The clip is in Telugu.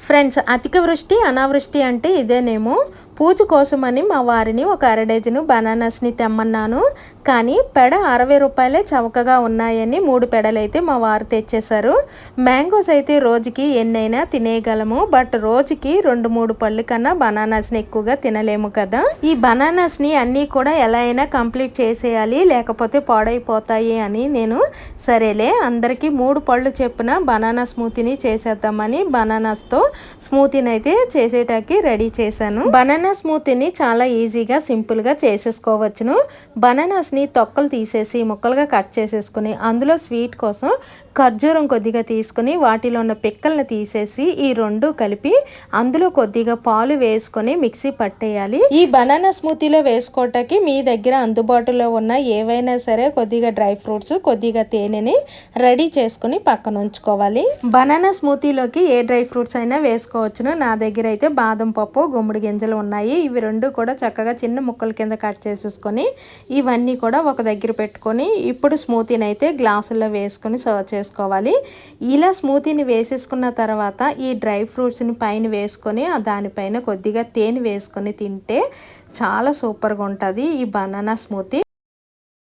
ఫ్రెండ్స్, అధిక వృష్టి అనావృష్టి అంటే ఇదేనేమో. పూజ కోసమని మా వారిని ఒక అర డజను బనానాస్ని తెమ్మన్నాను. కానీ పెడ 60 రూపాయలే చవకగా ఉన్నాయని 3 పెడలైతే మా వారు తెచ్చేశారు. మ్యాంగోస్ అయితే రోజుకి ఎన్నైనా తినేయగలము. బట్ రోజుకి 2-3 పళ్ళు కన్నా బనానాస్ని ఎక్కువగా తినలేము కదా. ఈ బనానాస్ని అన్నీ కూడా ఎలా అయినా కంప్లీట్ చేసేయాలి, లేకపోతే పాడైపోతాయి అని నేను సరేలే అందరికీ 3 పళ్ళు చెప్పున బనానా స్మూతీని చేసేద్దామని బనానాస్తో స్మూతీని అయితే చేసేటానికి రెడీ చేశాను. బనానా స్మూతీని చాలా ఈజీగా సింపుల్గా చేసేసుకోవచ్చును. బనానాస్ని తొక్కలు తీసేసి ముక్కలుగా కట్ చేసేసుకుని అందులో స్వీట్ కోసం ఖర్జూరం కొద్దిగా తీసుకుని వాటిలో ఉన్న పిక్కల్ని తీసేసి ఈ రెండు కలిపి అందులో కొద్దిగా పాలు వేసుకొని మిక్సీ పట్టేయాలి. ఈ బనానా స్మూతీలో వేసుకోవటానికి మీ దగ్గర అందుబాటులో ఉన్న ఏవైనా సరే కొద్దిగా డ్రై ఫ్రూట్స్, కొద్దిగా తేనెని రెడీ చేసుకుని పక్కన ఉంచుకోవాలి. బనానా స్మూతీలోకి ఏ డ్రై ఫ్రూట్స్ అయినా వేసుకోవచ్చును. నా దగ్గర అయితే బాదం పప్పు, గుమ్మడి గింజలు ఉన్నాయి. ఇవి రెండు కూడా చక్కగా చిన్న ముక్కల కింద కట్ చేసేసుకొని ఇవన్నీ కూడా ఒక దగ్గర పెట్టుకొని ఇప్పుడు స్మూతీని అయితే గ్లాసుల్లో వేసుకొని సర్వ్ చేసుకోవాలి. ఇలా స్మూతీని వేసేసుకున్న తర్వాత ఈ డ్రై ఫ్రూట్స్ని పైన వేసుకొని దానిపైన కొద్దిగా తేనె వేసుకొని తింటే చాలా సూపర్గా ఉంటుంది ఈ బనానా స్మూతీ.